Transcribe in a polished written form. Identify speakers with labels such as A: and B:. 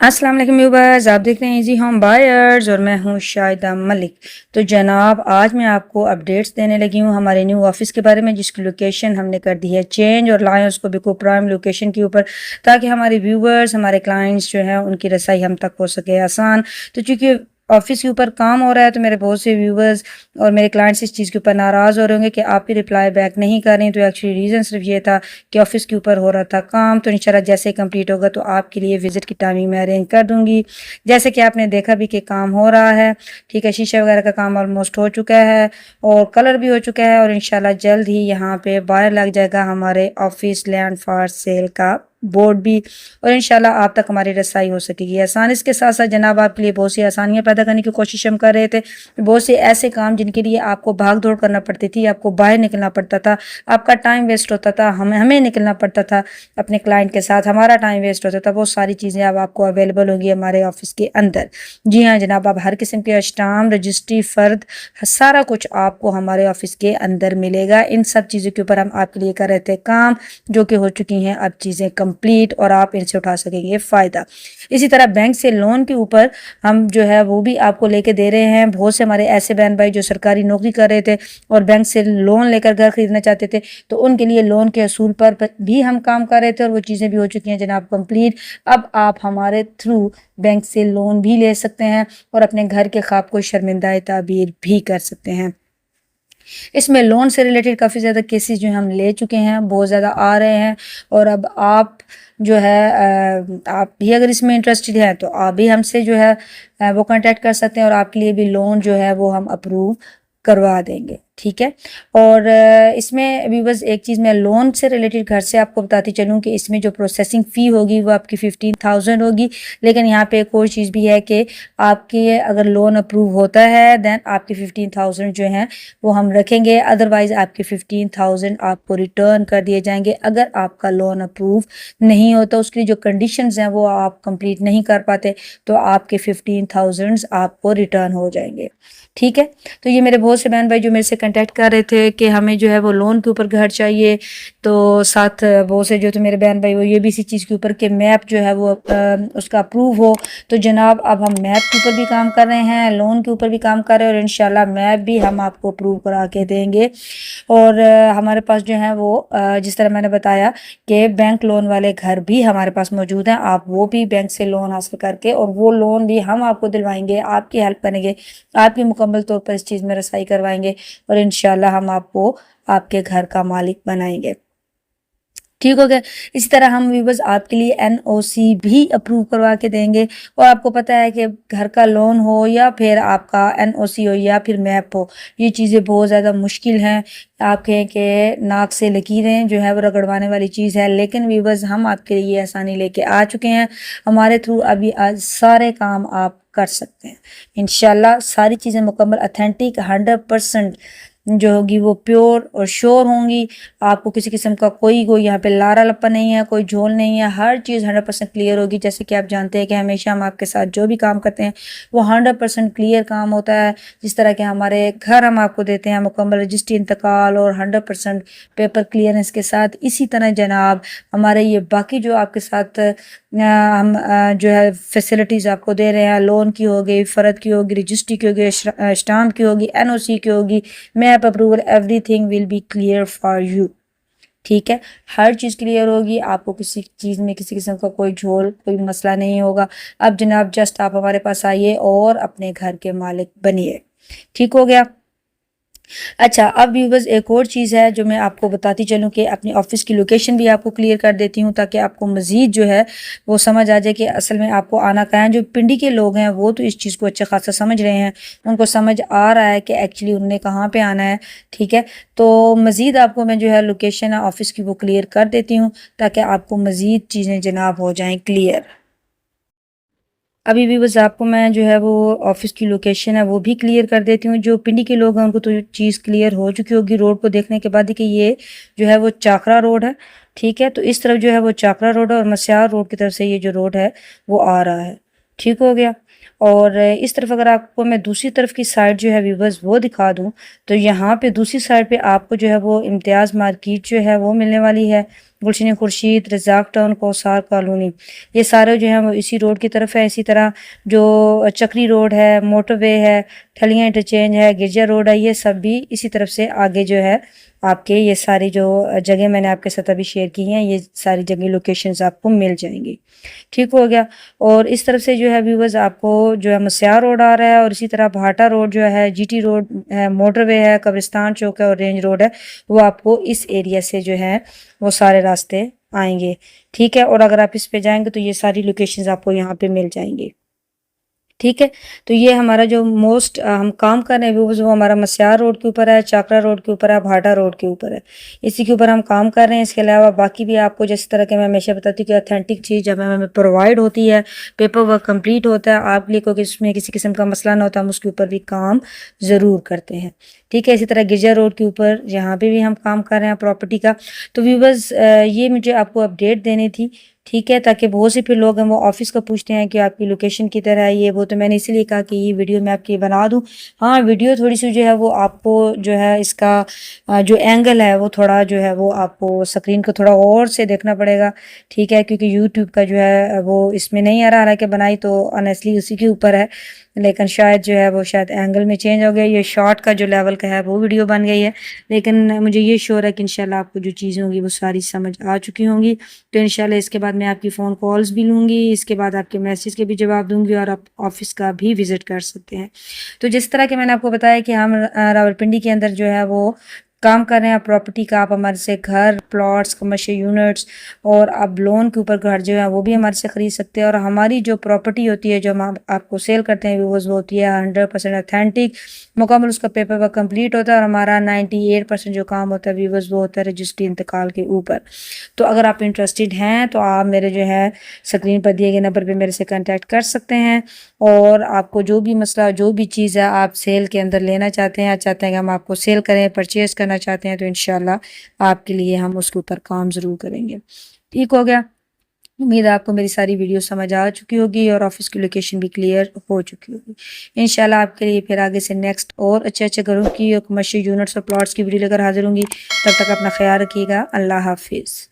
A: अस्सलाम वालेकुम व्यूअर्स, आप देख रहे हैं इजी होम बायर्स और मैं हूं शाहिदा मलिक। तो जनाब, आज मैं आपको अपडेट्स देने लगी हूं हमारे न्यू ऑफिस के बारे में, जिसकी लोकेशन हमने कर दी है चेंज और लाए उसको बिल्कुल प्राइम लोकेशन के ऊपर, ताकि हमारे व्यूअर्स, हमारे क्लाइंट्स जो हैं उनकी रसाई हम तक हो सके आसान। तो चूँकि ऑफिस के ऊपर काम हो रहा है, तो मेरे बहुत से व्यूवर्स और मेरे क्लाइंट्स इस चीज़ के ऊपर नाराज़ हो रहे होंगे कि आप ही रिप्लाई बैक नहीं कर रही। तो एक्चुअली रीज़न सिर्फ ये था कि ऑफिस के ऊपर हो रहा था काम। तो इंशाल्लाह जैसे ही कंप्लीट होगा तो आपके लिए विज़िट की टाइमिंग मैं अरेंज कर दूंगी। जैसे कि आपने देखा भी कि काम हो रहा है, ठीक है, शीशे वगैरह का काम ऑलमोस्ट हो चुका है और कलर भी हो चुका है, और इंशाल्लाह जल्द ही यहाँ पे बाहर लग जाएगा हमारे ऑफिस लैंड फॉर सेल का बोर्ड भी, और इंशाल्लाह आप तक हमारी रसाई हो सकेगी आसान। इसके साथ साथ जनाब आपके लिए बहुत सी आसानियां पैदा करने की कोशिश हम कर रहे थे। बहुत से ऐसे काम जिनके लिए आपको भाग दौड़ करना पड़ती थी, आपको बाहर निकलना पड़ता था, आपका टाइम वेस्ट होता था, हमें निकलना पड़ता था अपने क्लाइंट के साथ, हमारा टाइम वेस्ट होता था। बहुत सारी चीज़ें अब आपको अवेलेबल होंगी हमारे ऑफिस के अंदर। जी हाँ जनाब, आप हर किस्म के स्टाम्प, रजिस्ट्री, फ़र्द, सारा कुछ आपको हमारे ऑफिस के अंदर मिलेगा। इन सब चीज़ों के ऊपर हम आपके लिए कर रहे थे काम, जो कि हो चुकी हैं अब चीज़ें कंप्लीट, और आप इनसे उठा सकेंगे फ़ायदा। इसी तरह बैंक से लोन के ऊपर हम जो है वो भी आपको लेके दे रहे हैं। बहुत से हमारे ऐसे बहन भाई जो सरकारी नौकरी कर रहे थे और बैंक से लोन लेकर घर खरीदना चाहते थे, तो उनके लिए लोन के असूल पर भी हम काम कर रहे थे, और वो चीज़ें भी हो चुकी हैं जनाब कंप्लीट। अब आप हमारे थ्रू बैंक से लोन भी ले सकते हैं और अपने घर के ख्वाब को शर्मिंदा ताबीर भी कर सकते हैं। इसमें लोन से रिलेटेड काफ़ी ज़्यादा केसेस जो हम ले चुके हैं, बहुत ज़्यादा आ रहे हैं, और अब आप जो है आप भी अगर इसमें इंटरेस्टेड हैं तो आप भी हमसे जो है वो कांटेक्ट कर सकते हैं, और आपके लिए भी लोन जो है वो हम अप्रूव करवा देंगे, ठीक है। और इसमें भी बस एक चीज़ मैं लोन से रिलेटेड घर से आपको बताती चलूँ कि इसमें जो प्रोसेसिंग फ़ी होगी वो आपकी 15,000 होगी। लेकिन यहाँ पे एक और चीज़ भी है कि आपके अगर लोन अप्रूव होता है देन आपकी 15,000 जो हैं वो हम रखेंगे, अदरवाइज़ आपके 15,000 आपको रिटर्न कर दिए जाएंगे। अगर आपका लोन अप्रूव नहीं होता, उसकी जो कंडीशंस हैं वो आप कंप्लीट नहीं कर पाते, तो आपके 15,000 आपको रिटर्न हो जाएंगे, ठीक है। तो ये मेरे बहुत से बहन भाई जो मेरे से कांटेक्ट कर रहे थे कि हमें जो है वो लोन के ऊपर घर चाहिए, तो साथ बहुत से जो थे मेरे बहन भाई वो ये भी इसी चीज़ के ऊपर कि मैप जो है वो उसका अप्रूव हो। तो जनाब अब हम मैप के ऊपर भी काम कर रहे हैं, लोन के ऊपर भी काम कर रहे हैं, और इंशाल्लाह मैप भी हम आपको अप्रूव करा के देंगे। और हमारे पास जो है वो जिस तरह मैंने बताया कि बैंक लोन वाले घर भी हमारे पास मौजूद हैं। आप वो भी बैंक से लोन हासिल करके, और वो लोन भी हम आपको दिलवाएंगे, आपकी हेल्प करेंगे, आपकी मुकम्मल तौर पर इस चीज़ में रसाई करवाएंगे, और इंशाल्लाह हम आपको आपके घर का मालिक बनाएंगे, ठीक हो गया। इसी तरह हम व्यूवर्स आपके लिए एनओसी भी अप्रूव करवा के देंगे। और आपको पता है कि घर का लोन हो या फिर आपका एनओसी हो या फिर मैप हो, ये चीज़ें बहुत ज़्यादा मुश्किल हैं। आप कहें कि नाक से लकीरें जो है वो रगड़वाने वाली चीज़ है, लेकिन व्यूवर्स हम आपके लिए ये आसानी लेके आ चुके हैं। हमारे थ्रू अभी आज सारे काम आप कर सकते हैं इंशाल्लाह। सारी चीज़ें मुकम्मल अथेंटिक 100% जो होगी वो प्योर और श्योर होंगी। आपको किसी किस्म का कोई यहाँ पे लारा लप्पा नहीं है, कोई झोल नहीं है, हर चीज़ 100% क्लियर होगी। जैसे कि आप जानते हैं कि हमेशा हम आपके साथ जो भी काम करते हैं वो 100% क्लियर काम होता है। जिस तरह के हमारे घर हम आपको देते हैं मुकम्मल रजिस्ट्री इंतकाल और 100% पेपर क्लियरेंस के साथ, इसी तरह जनाब हमारे ये बाकी जो आपके साथ हम जो है फैसिलिटीज़ आपको दे रहे हैं, लोन की होगी, फ़र्द की होगी, रजिस्ट्री की होगी, स्टाम्प की होगी, एनओसी की होगी, map approval, everything will be clear for you, ठीक है। हर चीज़ क्लियर होगी, आपको किसी चीज़ में किसी किस्म का कोई झोल, कोई मसला नहीं होगा। अब जनाब जस्ट आप हमारे पास आइए और अपने घर के मालिक बनिए, ठीक हो गया। अच्छा, अब व्यूवर्स एक और चीज़ है जो मैं आपको बताती चलूँ कि अपनी ऑफिस की लोकेशन भी आपको क्लियर कर देती हूँ, ताकि आपको मज़ीद जो है वो समझ आ जाए कि असल में आपको आना कहाँ है। जो पिंडी के लोग हैं वो तो इस चीज़ को अच्छा खासा समझ रहे हैं, उनको समझ आ रहा है कि एक्चुअली उन्हें कहाँ पर आना है, ठीक है। तो मज़ीद आपको मैं जो है लोकेशन है ऑफिस की वो क्लियर कर देती हूँ, ताकि आपको मज़ीद चीज़ें जनाब हो जाएँ क्लियर। अभी भी बस आपको मैं जो है वो ऑफिस की लोकेशन है वो भी क्लियर कर देती हूँ। जो पिंडी के लोग हैं उनको तो चीज़ क्लियर हो चुकी होगी रोड को देखने के बाद ही कि ये जो है वो चाकरा रोड है, ठीक है। तो इस तरफ जो है वो चाकरा रोड है, और मस्यार रोड की तरफ से ये जो रोड है वो आ रहा है, ठीक हो गया। और इस तरफ अगर आपको मैं दूसरी तरफ की साइड जो है व्यूवर्स वो दिखा दूँ, तो यहाँ पे दूसरी साइड पे आपको जो है वो इम्तियाज़ मार्केट जो है वो मिलने वाली है, गुलशन खुर्शीद, रज़ाक टाउन, कौसार कॉलोनी, ये सारे जो हैं वो इसी रोड की तरफ है। इसी तरह जो चक्री रोड है, मोटरवे है, ठलियाँ इंटरचेंज है, गिरजा रोड है, ये सब भी इसी तरफ से आगे जो है आपके ये सारी जो जगह मैंने आपके साथ अभी शेयर की हैं, ये सारी जगह लोकेशंस आपको मिल जाएंगी। ठीक हो गया। और इस तरफ से जो है व्यूवर्स आपको जो है मस्यार रोड आ रहा है, और इसी तरह भाटा रोड जो है, जीटी रोड है, मोटरवे है, कब्रिस्तान चौक है और रेंज रोड है, वो आपको इस एरिया से जो है वो सारे रास्ते आएंगे। ठीक है। और अगर आप इस पे जाएंगे तो ये सारी लोकेशंस आपको यहाँ पे मिल जाएंगी। ठीक है। तो ये हमारा जो मोस्ट हम काम कर रहे हैं वो हमारा मस्यार रोड के ऊपर है, चाकरा रोड के ऊपर है, भाटा रोड के ऊपर है, इसी के ऊपर हम काम कर रहे हैं। इसके अलावा बाकी भी आपको जिस तरह के मैं हमेशा बताती हूँ कि ऑथेंटिक चीज़ जब हमें प्रोवाइड होती है, पेपर वर्क कंप्लीट होता है, आप लिए कोई इसमें किसी किस्म का मसला ना होता, हम उसके ऊपर भी काम ज़रूर करते हैं। ठीक है। इसी तरह गिरजा रोड के ऊपर यहाँ पे भी हम काम कर रहे हैं प्रॉपर्टी का। तो व्यूवर्स ये मुझे आपको अपडेट देनी थी। ठीक है। ताकि बहुत से फिर लोग हैं वो ऑफिस का पूछते हैं कि आपकी लोकेशन किधर है, ये वो, तो मैंने इसीलिए कहा कि ये वीडियो मैं आपकी बना दूं। हाँ, वीडियो थोड़ी सी जो है वो आपको जो है इसका जो एंगल है वो थोड़ा जो है वो आपको स्क्रीन को थोड़ा और से देखना पड़ेगा। ठीक है। क्योंकि यूट्यूब का जो है वो इसमें नहीं आ रहा, हालांकि बनाई तो ऑनेस्टली उसी के ऊपर है, लेकिन शायद जो है वो शायद एंगल में चेंज हो गया। ये शॉर्ट का जो लेवल का है वो वीडियो बन गई है, लेकिन मुझे ये श्योर है कि इंशाल्लाह आपको जो चीज़ें होंगी वो सारी समझ आ चुकी होंगी। तो इंशाल्लाह इसके बाद मैं आपकी फ़ोन कॉल्स भी लूँगी, इसके बाद आपके मैसेज के भी जवाब दूँगी, और आप ऑफिस का भी विज़िट कर सकते हैं। तो जिस तरह के मैंने आपको बताया कि हम रावलपिंडी के अंदर जो है वो काम कर रहे हैं प्रॉपर्टी का, आप हमारे से घर, प्लॉट्स, कमर्शियल यूनिट्स, और आप लोन के ऊपर घर जो है वो भी हमारे से ख़रीद सकते हैं। और हमारी जो प्रॉपर्टी होती है जो हम आपको सेल करते हैं वो होती है 100% ऑथेंटिक, मुकम्मल उसका पेपर वर्क कंप्लीट होता है, और हमारा 98% जो काम होता है व्यूवर्स वो होता है रजिस्ट्री इंतकाल के ऊपर। तो अगर आप इंटरेस्टेड हैं तो आप मेरे जो है स्क्रीन पर दिए गए नंबर पे मेरे से कांटेक्ट कर सकते हैं, और आपको जो भी मसला, जो भी चीज़ है आप सेल के अंदर लेना चाहते हैं, चाहते हैं कि हम आपको सेल करें, परचेज़ करना चाहते हैं, तो इंशाल्लाह आपके लिए हम उसके ऊपर काम ज़रूर करेंगे। ठीक हो गया। उम्मीद है आपको मेरी सारी वीडियो समझ आ चुकी होगी और ऑफिस की लोकेशन भी क्लियर हो चुकी होगी। इंशाल्लाह आपके लिए फिर आगे से नेक्स्ट और अच्छे अच्छे घरों की और कमर्शियल यूनिट्स और प्लॉट्स की वीडियो लेकर हाजिर होंगी। तब तक अपना ख्याल रखिएगा। अल्लाह हाफिज़।